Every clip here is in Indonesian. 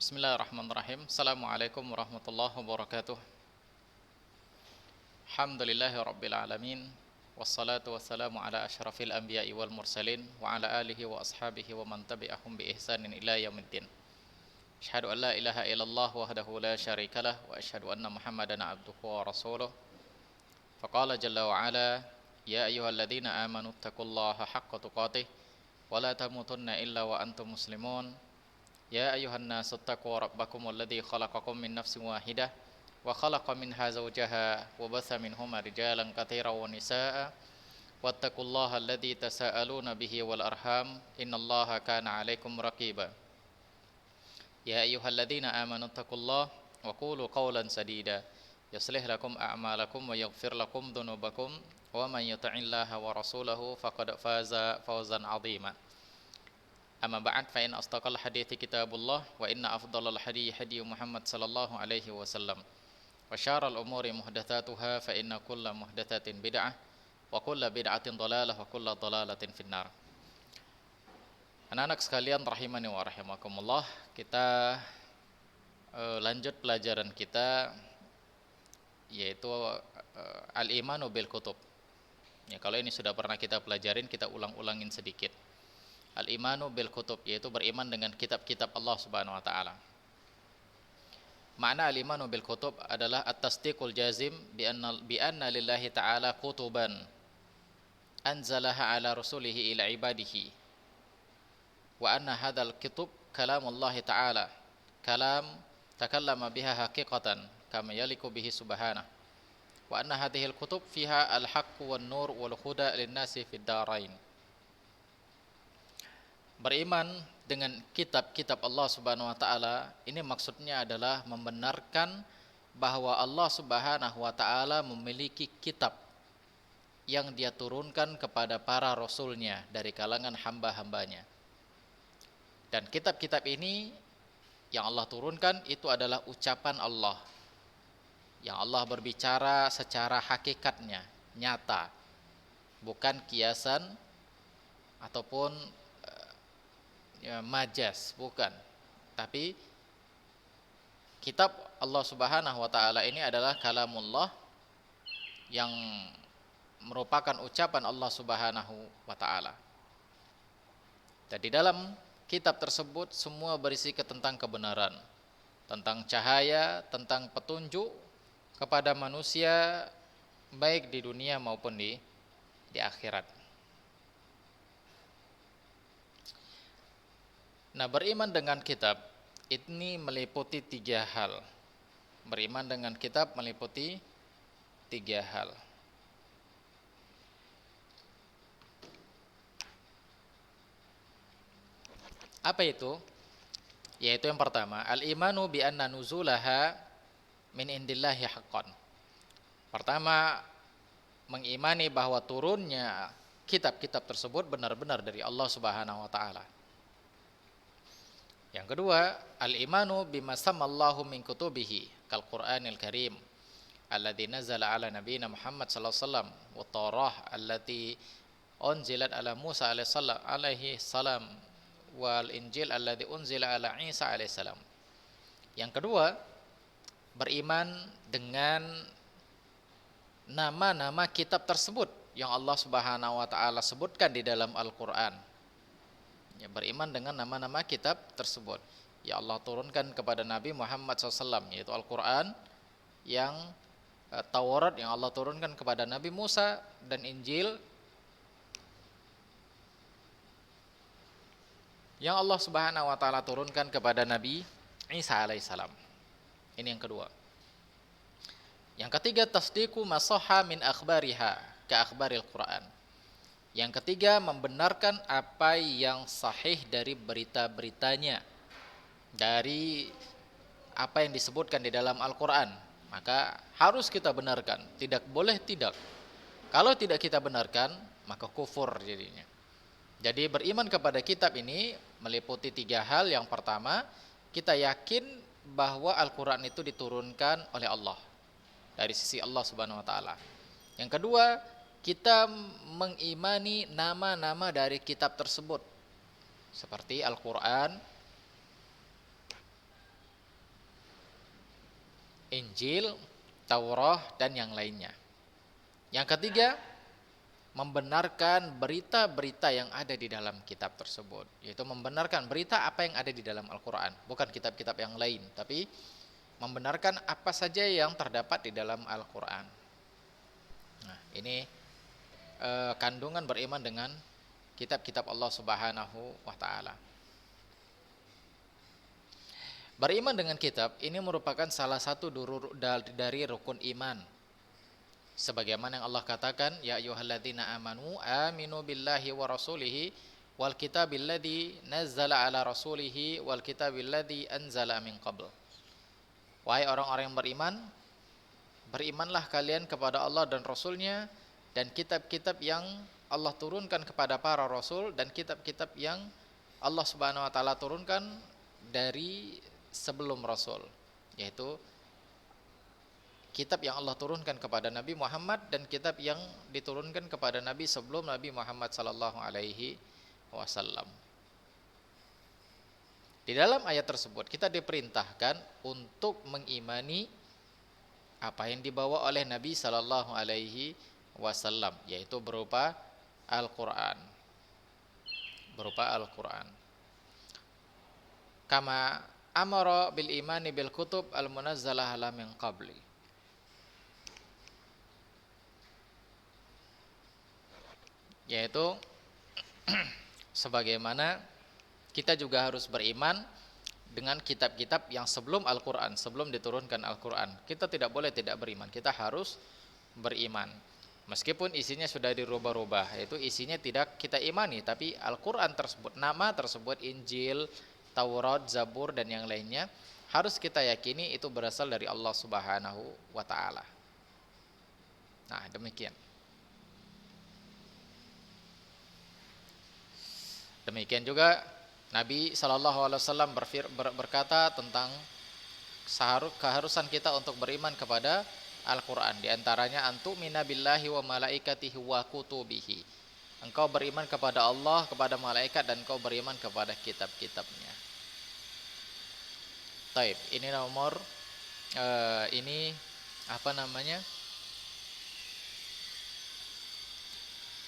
Bismillahirrahmanirrahim. Assalamualaikum warahmatullahi wabarakatuh. Alhamdulillahi rabbil alamin. Wassalatu wassalamu ala asyrafil anbiya'i wal mursalin wa ala alihi wa ashabihi wa man tabi'ahum bi ihsanin ila yaumiddin. Asyhadu an la ilaha illallah wahdahu la syarikalah wa asyhadu anna Muhammadan abduhu wa rasuluh. Faqala jalla wa ala, ya ayyuhalladzina amanu taqullaha haqqa tuqatih wa la tamutunna illa wa antum muslimun. Ya ayuhan nasu taqu rabbakum alladzi khalaqakum min nafsin wahidah wa khalaqa minha zawjaha wa batha minhuma rijalan katsiran wa nisaa'a wattaqullaha alladzi tasaaluna bihi wal arham innallaha kana 'alaikum raqiba. Ya ayyuhalladzina amanu taqullaha wa qulu qawlan sadida yuslih lakum a'malakum wa yaghfir lakum dhunubakum wa man yuti'illaha wa rasulahu faqad faza fawzan 'azima. Amma ba'd, fa in asdaqal hadithi kitabullah wa inna afdalal hadiyi hadiyu Muhammad sallallahu alaihi wasallam wa syarrul umuri muhdatsatuha fa inna kulla muhdatsatin bid'ah wa kulla bid'atin dhalalah wa kulla dhalalatin finnar. Anak-anak sekalian rahimani wa rahimakumullah, kita lanjut pelajaran kita yaitu al-imanu bil kutub. Ya, kalau ini sudah pernah kita pelajarin, kita ulang-ulangin sedikit. Al-imanu bil kutub, yaitu beriman dengan kitab-kitab Allah Subhanahu wa taala. Makna al-imanu bil kutub adalah at-tasdiqul jazim bi anna lillahi ta'ala kutuban anzalaha ala rasulihi ila ibadihi wa anna hadzal kutub kalamullah ta'ala, kalam takallama biha haqiqatan kama yaliku bihi subhanahu, wa anna hadhil kutub fiha al-haqqu wan nur wal huda lin-nasi fid darain. Beriman dengan kitab-kitab Allah Subhanahu wa taala ini maksudnya adalah membenarkan bahwa Allah Subhanahu wa taala memiliki kitab yang Dia turunkan kepada para rasulnya dari kalangan hamba-hambanya. Dan kitab-kitab ini yang Allah turunkan itu adalah ucapan Allah, yang Allah berbicara secara hakikatnya, nyata, bukan kiasan ataupun majas, bukan. Tapi kitab Allah Subhanahu wa taala ini adalah kalamullah yang merupakan ucapan Allah Subhanahu wa taala. Dan di dalam kitab tersebut semua berisi tentang kebenaran, tentang cahaya, tentang petunjuk kepada manusia baik di dunia maupun di akhirat. Nah, beriman dengan kitab ini meliputi tiga hal. Beriman dengan kitab meliputi tiga hal. Apa itu? Yaitu yang pertama, al-imanu bi anna nuzulaha min indillahi haqqan. Pertama, mengimani bahwa turunnya kitab-kitab tersebut benar-benar dari Allah Subhanahu wa taala. Yang kedua, al-imanu bima samallahu min kutubihi kal Qur'anil Karim alladzi nazala ala nabiyina Muhammad sallallahu alaihi wasallam wa Taurah allati unzilat ala Musa alaihi salam wal Injil alladzi unzila ala Isa alaihi salam. Yang kedua, beriman dengan nama-nama kitab tersebut yang Allah Subhanahu wa taala sebutkan di dalam Al-Qur'an. Ya, beriman dengan nama-nama kitab tersebut ya Allah turunkan kepada Nabi Muhammad SAW, yaitu Al-Quran, yang Taurat yang Allah turunkan kepada Nabi Musa, dan Injil yang Allah Subhanahu wa taala turunkan kepada Nabi Isa alaihissalam. Ini yang kedua. Yang ketiga, tasdiqu ma sahha min akhbariha ka akhbaril Quran. Yang ketiga, membenarkan apa yang sahih dari berita-beritanya, dari apa yang disebutkan di dalam Al-Quran. Maka harus kita benarkan, tidak boleh tidak. Kalau tidak kita benarkan, maka kufur jadinya. Jadi beriman kepada kitab ini meliputi tiga hal. Yang pertama, kita yakin bahwa Al-Quran itu diturunkan oleh Allah, dari sisi Allah Subhanahu wa taala. Yang kedua, kita mengimani nama-nama dari kitab tersebut seperti Al-Quran, Injil, Taurat, dan yang lainnya. Yang ketiga, membenarkan berita-berita yang ada di dalam kitab tersebut, yaitu membenarkan berita apa yang ada di dalam Al-Quran, bukan kitab-kitab yang lain, tapi membenarkan apa saja yang terdapat di dalam Al-Quran. Nah, ini kandungan beriman dengan kitab-kitab Allah Subhanahu wa Ta'ala. Beriman dengan kitab ini merupakan salah satu dari rukun iman. Sebagaimana yang Allah katakan, ya ayyuhalladzina amanu aminu billahi wa rasulihi wal kitabil ladzi nazzala ala rasulihi wal kitabil ladzi anzala min qabl. Wahai orang-orang yang beriman, berimanlah kalian kepada Allah dan Rasulnya dan kitab-kitab yang Allah turunkan kepada para rasul dan kitab-kitab yang Allah Subhanahu wa taala turunkan dari sebelum rasul, yaitu kitab yang Allah turunkan kepada Nabi Muhammad dan kitab yang diturunkan kepada Nabi sebelum Nabi Muhammad sallallahu alaihi wasallam. Di dalam ayat tersebut kita diperintahkan untuk mengimani apa yang dibawa oleh Nabi sallallahu alaihi wasallam, yaitu berupa Al-Qur'an. Berupa Al-Qur'an. Kama amara bil imani bil kutub al-munazzalah ala min qabli. Yaitu sebagaimana kita juga harus beriman dengan kitab-kitab yang sebelum Al-Quran, sebelum diturunkan Al-Quran. Kita tidak boleh tidak beriman, kita harus beriman. Meskipun isinya sudah dirubah-rubah, yaitu isinya tidak kita imani, tapi Al-Quran tersebut, nama tersebut, Injil, Taurat, Zabur, dan yang lainnya, harus kita yakini itu berasal dari Allah Subhanahu wa Ta'ala. Nah, demikian. Demikian juga Nabi SAW berkata tentang keharusan kita untuk beriman kepada Al-Quran. Di antaranya antu'mina billahi wa malaikatihi wa kutubihi. Engkau beriman kepada Allah, kepada malaikat, dan engkau beriman kepada kitab-kitabnya. Taib, ini nomor ini apa namanya?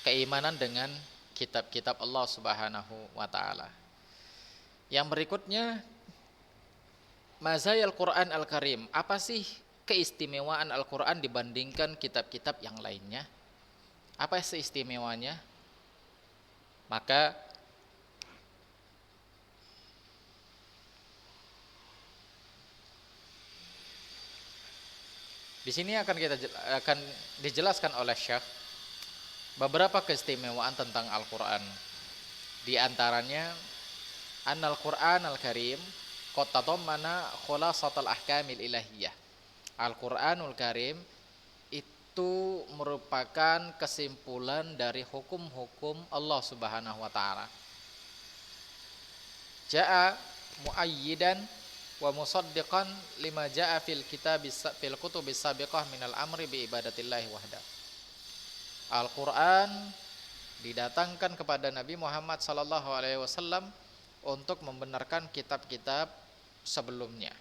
Keimanan dengan kitab-kitab Allah Subhanahu wa Ta'ala. Yang berikutnya, mazayal Quran Al-Karim. Apa sih keistimewaan Al-Quran dibandingkan kitab-kitab yang lainnya? Apa sih istimewanya? Maka di sini akan dijelaskan oleh Syekh beberapa keistimewaan tentang Al-Quran. Di antaranya, annal Quran Al-Karim qad tadammana khulasatal ahkamil ilahiyah. Al-Quranul Karim itu merupakan kesimpulan dari hukum-hukum Allah Subhanahu wa Ta'ala. Ja'a muayyidan wa musaddiqan lima ja'a fil kutubis sabiqah minal amri bi ibadatillahi wahda. Al-Quran didatangkan kepada Nabi Muhammad SAW untuk membenarkan kitab-kitab sebelumnya.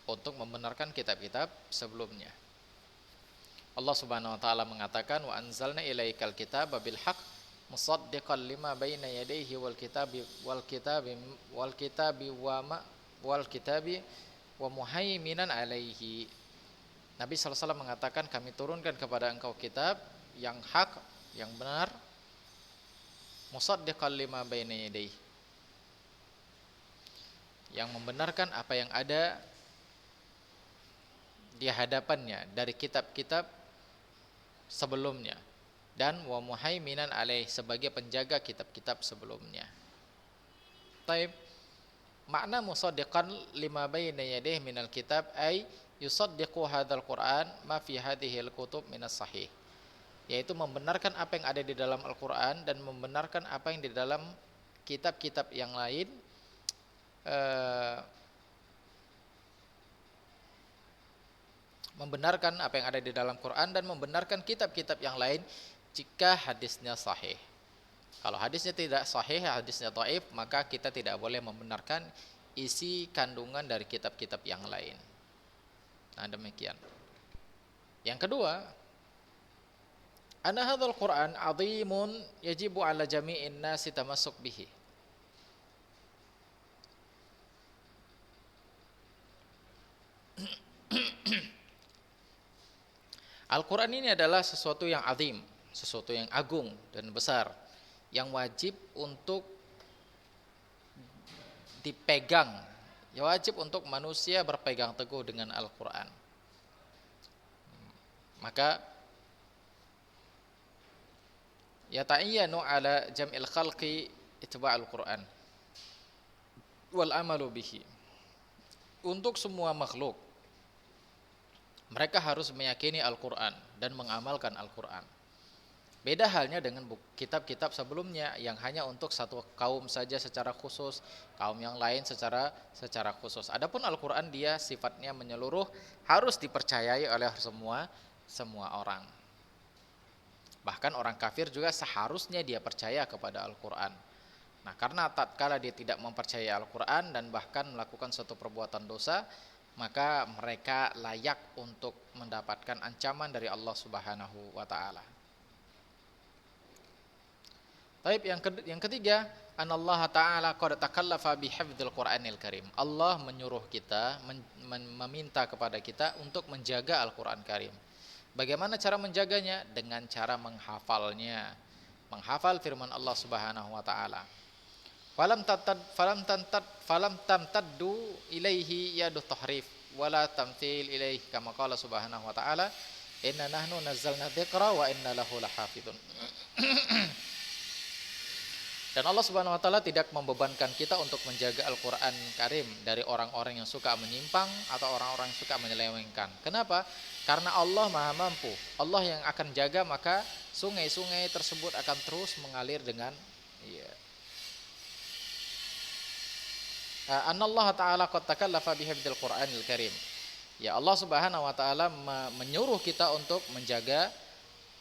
Untuk membenarkan kitab-kitab sebelumnya. Allah Subhanahu wa Ta'ala mengatakan, wa anzalna ilaikal kitaba bil haqq musaddiqan lima baina yadayhi wal kitabi wa muhaiminan alaihi. Nabi SAW mengatakan, kami turunkan kepada engkau kitab yang hak, yang benar, musaddiqan lima baina yadayhi, yang membenarkan apa yang ada di hadapannya dari kitab-kitab sebelumnya, dan wa muhaiminan alaih, sebagai penjaga kitab-kitab sebelumnya. Taib, makna musaddiqan lima baina yadayhi minal kitab ay yusaddiqu hadzal Qur'an ma fi hadhihi al-kutub minas sahih, yaitu membenarkan apa yang ada di dalam Al-Qur'an dan membenarkan apa yang di dalam kitab-kitab yang lain, membenarkan apa yang ada di dalam Quran dan membenarkan kitab-kitab yang lain jika hadisnya sahih. Kalau hadisnya tidak sahih, hadisnya dhaif, maka kita tidak boleh membenarkan isi kandungan dari kitab-kitab yang lain. Nah, demikian. Yang kedua, anna hadzal Qur'an 'azimun yajibu 'ala jami'in nasi tamassuk bihi. Al-Quran ini adalah sesuatu yang azim, sesuatu yang agung dan besar, yang wajib untuk dipegang, ya wajib untuk manusia berpegang teguh dengan Al-Quran. Maka yata'iyyanu ala jam'il khalqi itba'al Quran wal amalu bihi. Untuk semua makhluk, mereka harus meyakini Al-Quran dan mengamalkan Al-Quran. Beda halnya dengan kitab-kitab sebelumnya yang hanya untuk satu kaum saja secara khusus, kaum yang lain secara khusus. Adapun Al-Quran dia sifatnya menyeluruh, harus dipercayai oleh semua orang. Bahkan orang kafir juga seharusnya dia percaya kepada Al-Quran. Nah, karena tatkala dia tidak mempercayai Al-Quran dan bahkan melakukan suatu perbuatan dosa, maka mereka layak untuk mendapatkan ancaman dari Allah Subhanahu wa taala. Taib yang ketiga, anallaha ta'ala qad takallafa bihifdzil Qur'anil Karim. Allah menyuruh kita, meminta kepada kita untuk menjaga Al-Qur'an Karim. Bagaimana cara menjaganya? Dengan cara menghafalnya. Menghafal firman Allah Subhanahu wa taala. Falam tamtaddu ilaihi yadu tahrif wala tamthil ilaihi kama qala Subhanahu wa taala inna nahnu nazzalna dzikra wa inna lahu lahafizun. Dan Allah Subhanahu wa taala tidak membebankan kita untuk menjaga Al-Qur'an Karim dari orang-orang yang suka menyimpang atau orang-orang yang suka menyelewengkan. Kenapa? Karena Allah Maha mampu. Allah yang akan jaga, maka sungai-sungai tersebut akan terus mengalir dengan Anallaha ta'ala qad takallafa bihifdzil Qur'anil Karim. Ya, Allah Subhanahu wa taala menyuruh kita untuk menjaga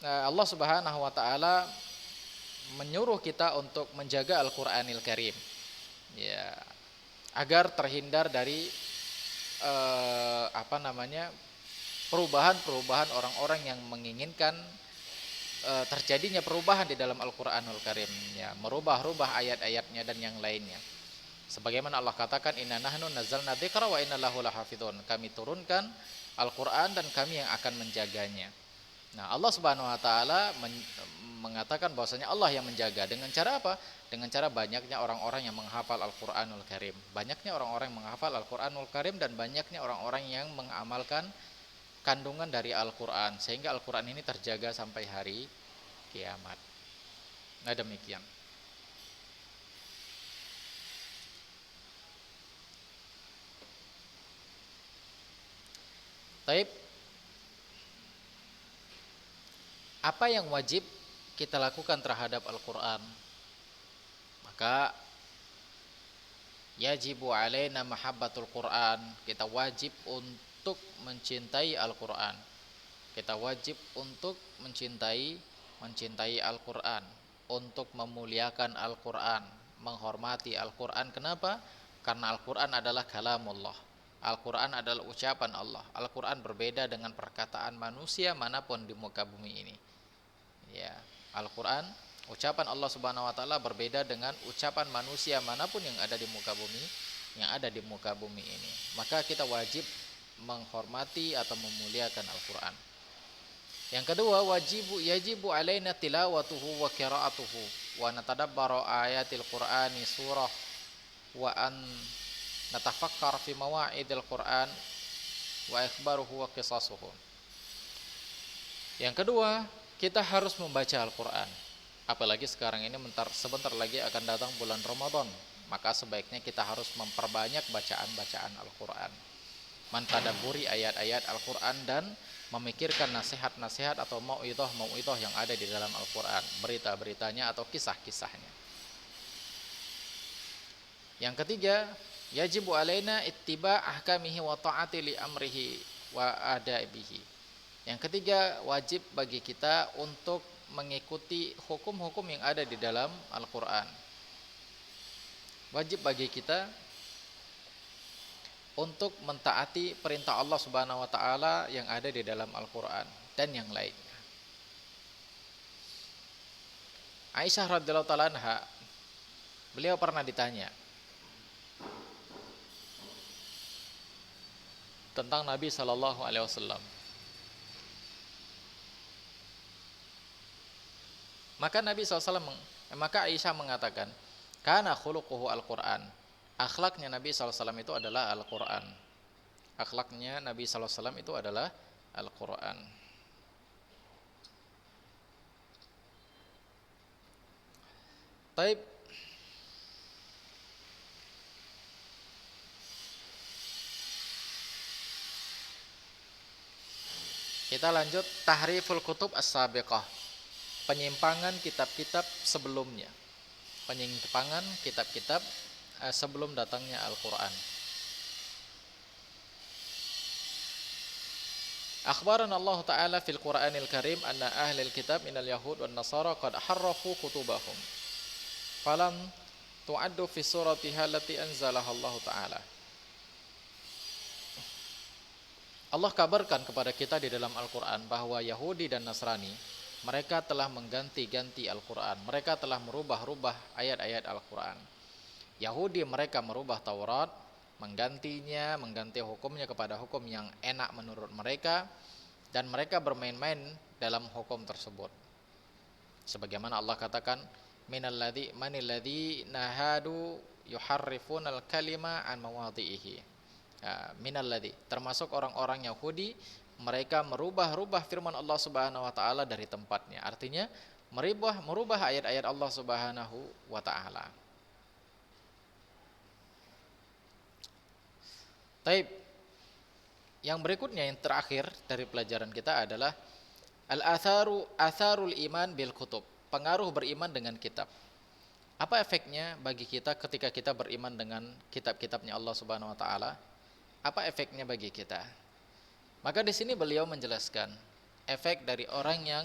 Allah Subhanahu wa taala menyuruh kita untuk menjaga Al-Qur'anil Karim. Ya, agar terhindar dari perubahan-perubahan orang-orang yang menginginkan terjadinya perubahan di dalam Al-Qur'anul Karim, ya, merubah-rubah ayat-ayatnya dan yang lainnya. Sebagaimana Allah katakan inna nahnu nazzalna dzikra wa inna lahu lahafizun. Kami turunkan Al-Qur'an dan kami yang akan menjaganya. Nah, Allah Subhanahu wa taala mengatakan bahwasanya Allah yang menjaga. Dengan cara apa? Dengan cara banyaknya orang-orang yang menghafal Al-Qur'anul Karim. Banyaknya orang-orang yang menghafal Al-Qur'anul Karim dan banyaknya orang-orang yang mengamalkan kandungan dari Al-Qur'an sehingga Al-Qur'an ini terjaga sampai hari kiamat. Nah, demikian. Taib, apa yang wajib kita lakukan terhadap Al-Quran? Maka yajibu alaina mahabbatul Quran. Kita wajib untuk mencintai Al-Quran. Kita wajib untuk mencintai Al-Quran, untuk memuliakan Al-Quran, menghormati Al-Quran. Kenapa? Karena Al-Quran adalah kalamullah. Al-Quran adalah ucapan Allah. Al-Quran berbeda dengan perkataan manusia manapun di muka bumi ini. Ya, Al-Quran, ucapan Allah Subhanahu wa taala berbeda dengan ucapan manusia manapun yang ada di muka bumi ini. Maka kita wajib menghormati atau memuliakan Al-Quran. Yang kedua, yajibu alaina tilawatuhu wa qiraatuhu wa natadabbaru ayatil Qur'ani surah wa an natafakkar fi mawa'idil Qur'an wa ikhbaruhu wa qisasuhu. Yang kedua, kita harus membaca Al-Qur'an. Apalagi sekarang ini sebentar lagi akan datang bulan Ramadan, maka sebaiknya kita harus memperbanyak bacaan-bacaan Al-Qur'an. Mentadabburi ayat-ayat Al-Qur'an dan memikirkan nasihat-nasihat atau mau'idhah yang ada di dalam Al-Qur'an, berita-beritanya atau kisah-kisahnya. Yang ketiga, yajibu alaina ittiba' ahkamihi wa ta'ati li amrihi wa adabihi. Yang ketiga, wajib bagi kita untuk mengikuti hukum-hukum yang ada di dalam Al-Qur'an. Wajib bagi kita untuk mentaati perintah Allah Subhanahu wa taala yang ada di dalam Al-Qur'an dan yang lainnya. Aisyah radhiyallahu taala anha, beliau pernah ditanya tentang Nabi sallallahu alaihi wasallam. Maka Aisyah mengatakan, "Kana khuluquhu Al-Qur'an." Akhlaknya Nabi sallallahu alaihi wasallam itu adalah Al-Qur'an. Akhlaknya Nabi sallallahu alaihi wasallam itu adalah Al-Qur'an. Baik. Kita lanjut tahriful kutub as-sabiqah. Penyimpangan kitab-kitab sebelumnya. Penyimpangan kitab-kitab sebelum datangnya Al-Qur'an. Akhbarana Allah Ta'ala fil Qur'anil Karim anna ahlil kitab minal yahud wan nasara qad harrafu kutubahum falam tu'addu fi suratiha allati anzalaha Allah Ta'ala. Allah kabarkan kepada kita di dalam Al-Qur'an bahwa Yahudi dan Nasrani mereka telah mengganti-ganti Al-Qur'an. Mereka telah merubah-rubah ayat-ayat Al-Qur'an. Yahudi mereka merubah Taurat, menggantinya, mengganti hukumnya kepada hukum yang enak menurut mereka, dan mereka bermain-main dalam hukum tersebut. Sebagaimana Allah katakan, manilladzi nahadu yuharrifunal kalima an mawadhihi. Minalladzi, termasuk orang-orang Yahudi, mereka merubah-rubah firman Allah Subhanahu wa taala dari tempatnya. Artinya merubah ayat-ayat Allah Subhanahu wa taala. Taib. Yang berikutnya, yang terakhir dari pelajaran kita adalah atharul iman bil kutub. Pengaruh beriman dengan kitab. Apa efeknya bagi kita ketika kita beriman dengan kitab-kitabnya Allah Subhanahu wa taala? Apa efeknya bagi kita? Maka di sini beliau menjelaskan efek dari orang yang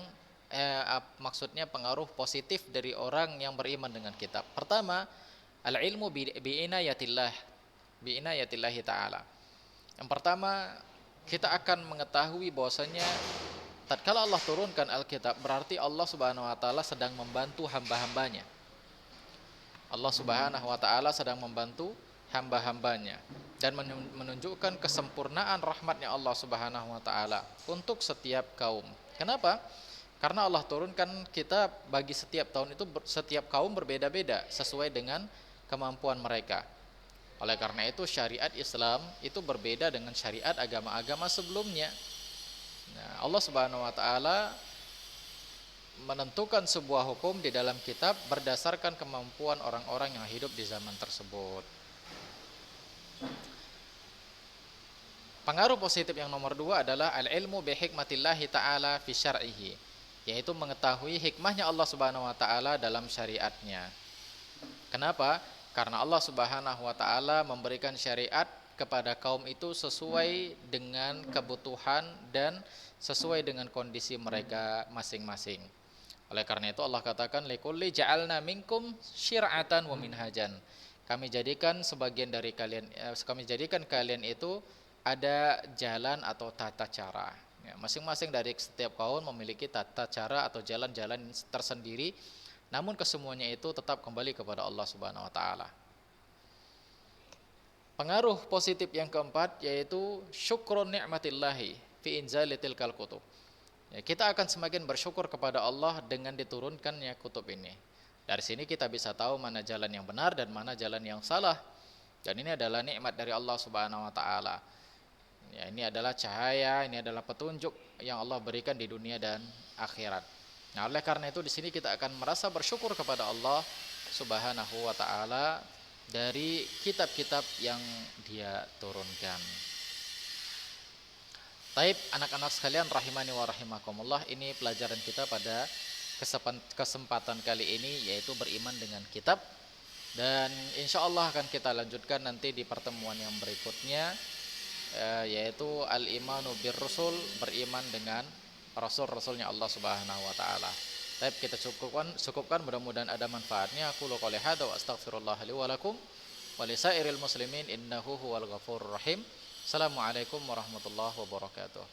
maksudnya pengaruh positif dari orang yang beriman dengan kitab. Pertama, al-ilmu bi'inayatillahi ta'ala. Yang pertama, kita akan mengetahui bahwasanya tatkala Allah turunkan Alkitab, berarti Allah Subhanahu wa taala sedang membantu hamba-hambanya. Allah Subhanahu wa taala sedang membantu hamba-hambanya dan menunjukkan kesempurnaan rahmatnya Allah Subhanahu wa taala untuk setiap kaum. Kenapa? Karena Allah turunkan kitab bagi setiap tahun itu, setiap kaum berbeda-beda sesuai dengan kemampuan mereka. Oleh karena itu syariat Islam itu berbeda dengan syariat agama-agama sebelumnya. Nah, Allah Subhanahu wa taala menentukan sebuah hukum di dalam kitab berdasarkan kemampuan orang-orang yang hidup di zaman tersebut. Pengaruh positif yang nomor 2 adalah al-ilmu bi hikmatillahi ta'ala fi syar'ihi, yaitu mengetahui hikmahnya Allah Subhanahu wa taala dalam syariatnya. Kenapa? Karena Allah Subhanahu wa taala memberikan syariat kepada kaum itu sesuai dengan kebutuhan dan sesuai dengan kondisi mereka masing-masing. Oleh karena itu Allah katakan, likulli ja'alna minkum syir'atan wa minhajan. Kami jadikan kalian itu ada jalan atau tata cara. Ya, masing-masing dari setiap kaum memiliki tata cara atau jalan-jalan tersendiri. Namun kesemuanya itu tetap kembali kepada Allah Subhanahu wa taala. Pengaruh positif yang keempat yaitu syukrun ni'matillahi fi inzalitil kutub. Ya, kita akan semakin bersyukur kepada Allah dengan diturunkannya kutub ini. Dari sini kita bisa tahu mana jalan yang benar dan mana jalan yang salah. Dan ini adalah nikmat dari Allah Subhanahu wa taala. Ya, ini adalah cahaya, ini adalah petunjuk yang Allah berikan di dunia dan akhirat. Nah, oleh karena itu di sini kita akan merasa bersyukur kepada Allah Subhanahu wa taala dari kitab-kitab yang Dia turunkan. Taib, anak-anak sekalian rahimani wa rahimakumullah, ini pelajaran kita pada kesempatan kali ini, yaitu beriman dengan kitab. Dan insya Allah akan kita lanjutkan nanti di pertemuan yang berikutnya, yaitu al-imanu bir rusul, beriman dengan rasul-rasulnya Allah Subhanahu wa taala. Baik, kita cukupkan, mudah-mudahan ada manfaatnya. Aku qouli hadza wa astaghfirullah li wa lakum wa lisairil muslimin innahu huwal ghafurur rahim. Assalamualaikum warahmatullahi wabarakatuh.